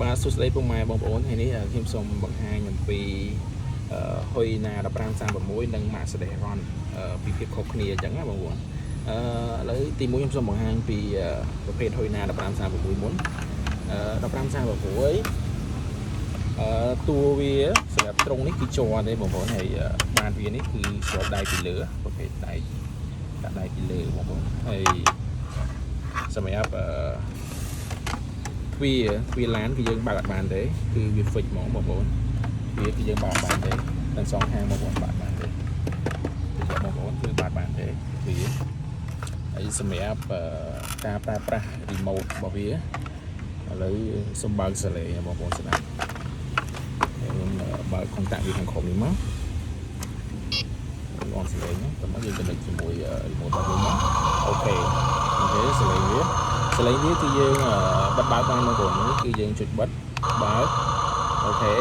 បាទសួស្តីពុកម៉ែបងប្អូនថ្ងៃនេះខ្ញុំសូមបង្ហាញអំពីហុយណា1536និង Mercedes Ron ពីភាពខុសគ្នាអញ្ចឹងណាបងប្អូនឥឡូវទី1ខ្ញុំសូមបង្ហាញពីប្រភេទហុយណា1536មុន1536តួវាសម្រាប់ត្រង់នេះគឺជាប់ទេបងប្អូនហើយបានវានេះគឺជាប់ដៃពីលើប្រភេទដៃដាក់ដៃពីលើបងប្អូនហើយសម្រាប់ទ្វាឡានគឺយើងបើកអត់បានទេគឺវាហ្វិចហ្មងបងប្អូនវាគឺយើងបើកបានទេទាំងសងខាងបងប្អូនបើកបានទេបងប្អូនគឺបើកបានទេវាហើយសម្រាប់ការប្រើប្រាស់ remote របស់វាឥឡូវសូមបើកសាឡេបងប្អូនស្ដាប់ខ្ញុំបើក contact វាខាងក្រោមនេះមកអនសាឡេហ្នឹងតើយើងទៅនឹងជាមួយ remote របស់យើងមកអូខេសាឡេវាគឺយើងបិទបើកបានបងប្អូននេះគឺយើងចុចបិទបើកអូខេ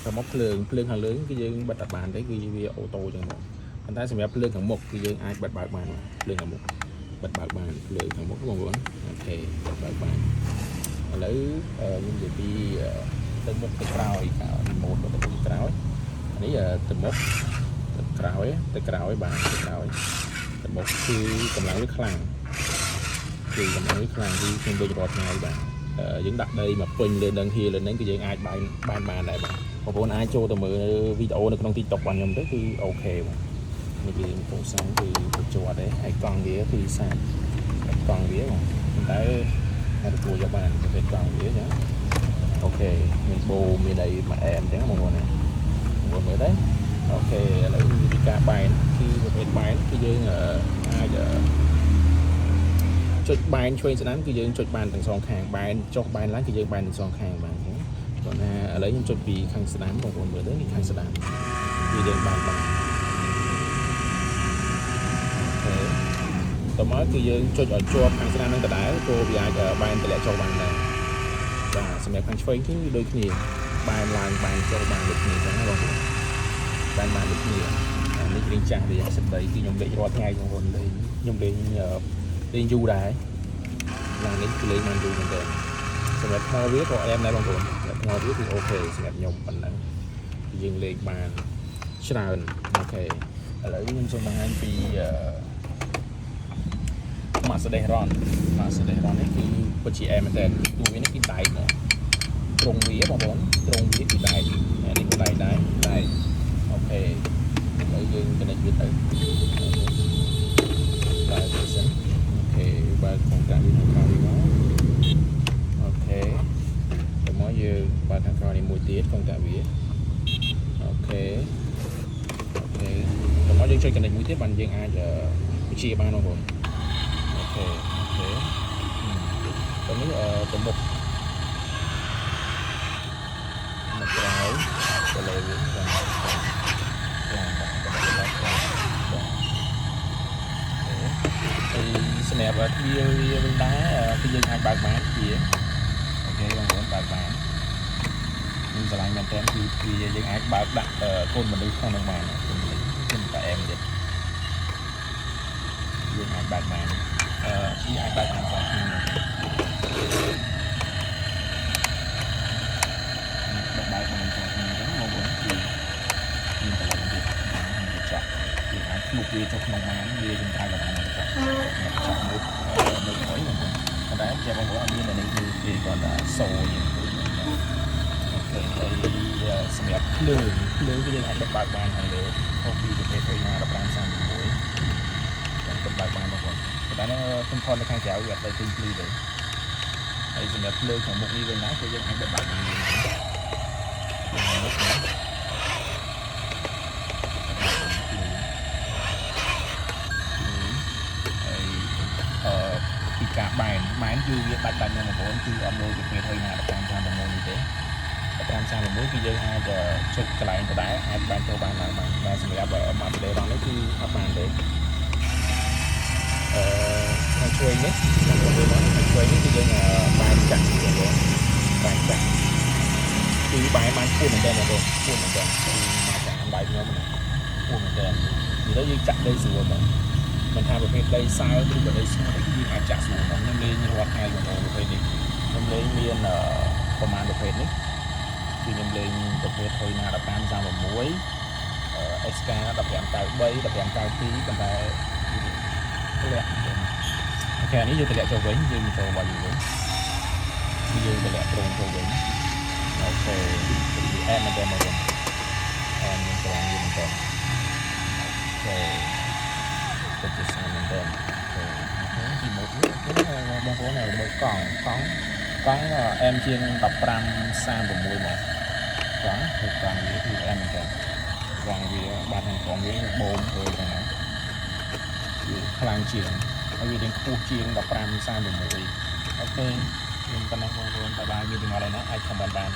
ទៅមកភ្លើងខាងលើគឺយើងបិទអត់បានទេគឺវាអូតូចឹងមកប៉ុន្តែសម្រាប់ភ្លើងខាងមុខគឺយើងអាចបិទបើកបានភ្លើងខាងមុខបិទបើកបានភ្លើងខាងមុខបងប្អូនអូខេបិទបើកបានឥឡូវខ្ញុំនិយាយពីទៅមុខទៅក្រោយរីម៉ូតទៅក្រោយនេះទៅមុខទៅក្រោយបានទៅក្រោយទៅមុខគឺកម្លាំងវាខ្លាំងគឺកម្លាំងវាខ្លាំងគឺខ្ញុំដូចរាល់ថ្ងៃបាទយើងដាក់ដីមកពេញលើនឹងហៀលើនឹងគឺយើងអាចបានដែរបាទបងប្អូនអាចចូលទៅមើលវីដេអូនៅក្នុង TikTok របស់ខ្ញុំទៅគឺអូខេបាទនេះគឺពូសាំងគឺជាប់ដែរហើយកង់វាគឺសាច់កង់វាបងប៉ុន្តែអាចទទួលយកបានប្រភេទកង់វាចឹងអូខេមានបូមានអីមួយអែមចឹងបងប្អូនមើលដែរអូខេឥឡូវវិធីការបែនគឺប្រភេទបែនគឺយើងអាចចុចបែនឆ្វេងស្ដាំគឺយើងចុចបានទាំងសងខាងបែនចុះបែនឡើងគឺយើងបែនទាំងសងខាងបានចឹងព្រោះណាឥឡូវខ្ញុំចុចពីខាងស្ដាំបងប្អូនមើលទៅនេះខាងស្ដាំគឺយើងបានអូខេតមកគឺយើងចុចឲ្យជាប់ខាងស្ដាំនឹងដដែលព្រោះវាអាចបែនតម្លាក់ចុះបានដែរបាទសម្រាប់ខាងឆ្វេងគឺដូចគ្នាបែនឡើងបែនចុះបានដូចគ្នាចឹងណាបងប្អូនបែនបានដូចគ្នានេះរៀងចាស់វាសិតដីគឺខ្ញុំលេងរាល់ថ្ងៃបងប្អូនខ្ញុំលេងយូរដែរឡាននេះគឺលេងបានយូរមែនទែនសម្រាប់ថ្មវាក៏អែមដែរបងប្អូនថ្មវាគឺអូខេសម្រាប់ខ្ញុំប៉ុណ្ណឹងគឺយើងលេងបានច្រើនអូខេឥឡូវខ្ញុំសូមបង្ហាញពីMercedes Ron នេះគឺពិតជាអែមមែនទែនទូវានេះគឺដែកត្រង់វាបងប្អូនត្រង់វាគឺដែកនេះក៏ដែកដែរអូខេឥឡូវយើងកណិតវាទៅបែរទៅសិនបើក្នុងការនេះខាងនេះមកអូខេទៅមកយើងបើខាងក្រោយនេះមួយទៀតក្នុងតាវាអូខេទៅមកយើងចុចកណិតមួយទៀតបានយើងអាចបញ្ជាបានបងប្អូនអូខេទៅនេះទៅមុខក្រោយទៅលើវាសម្រាប់វាវិញដែរគឺយើងអាចបើកបានជាអូខេបងប្អូនបើកបានខ្ញុំឆ្លាញ់មែនតើគឺយើងអាចបើកដាក់កូនមនុស្សក្នុងនោះបានខ្ញុំតែអែមទៀតយើងអាចបើកបានវាអាចបើកបានផងខ្ញុំបើកបានផងខ្ញុំចឹងបងប្អូនគឺមានតែឡើងទៀតចាក់យើងអាចមុខវាចុះក្នុងបានវាចំត្រៃក៏បានដែរចាក់មុខនៅហើយបងប្អូនប៉ុន្តែជាបងប្អូនមាននេះគឺគេគាត់ថាសូយ៉ាងអូខេហើយសម្រាប់ភ្លើងគឺយើងអាចបើកបានខាងលើខុសពីប្រភេទហុយណា1536យើងបើកបានបងប្អូនប៉ុន្តែខ្ញុំថតនៅខាងក្រៅវាអត់ទៅភ្លឺទេហើយសម្រាប់ភ្លើងខាងមុខនេះវិញណាគឺយើងអាចបើកបានហើយពីការបែនគឺវាបាច់ណាបងប្អូនគឺអត់លុយប្រភេទហុយណា1536នេះទេ1536គឺយើងអាចចុចកន្លែងដដែលអាចបែនចូលបានឡើងបានតែសម្រាប់Mercedes Ronនេះគឺអត់បានទេខាងឆ្វេងនេះខាងឆ្វេងនេះគឺយើងបែនចាក់បងប្អូនបែនចាក់គឺបែនបានពួនមែនតើបងប្អូនពួនមែនតើគឺមកจากដៃខ្ញុំណាពួនមែនតើនិយាយយើងចាក់ដីស្រួលបងមិនថាប្រភេទដីសើឬក៏ដីស្ងួតគឺអាចចាក់ស្រួលបងខ្ញុំលេងរាល់ថ្ងៃបងប្អូនប្រភេទនេះខ្ញុំ លេងមានប្រមាណប្រភេទនេះគឺខ្ញុំលេងប្រភេទហុយណា1536 SK 1593 1592ប៉ុន្តែធ្លាក់អូខេនេះយើងធ្លាក់ចូលវិញយើងចូលរបស់យើងវិញយើងធ្លាក់ត្រង់ចូលវិញអូខេអែមមែនទេមកវិញអែមយើងត្រង់យើងមែនទេអូខេទៅជាស្អាតមែនទេទីមកនេះបងប្អូននៅមើលកង់អែមជាង1536មកកង់គឺកង់វាគឺអែមមែនទេកង់វាបាត់នឹងកង់វាបូមទៅហ្នឹងណាវាខ្លាំងជាងហើយវារៀងខ្ពស់ជាង1536អូខេខ្ញុំប៉ុណ្ណេះបងប្អូនបាយបាយមានទាំងអស់ហើយណាអាចខមមិនបាន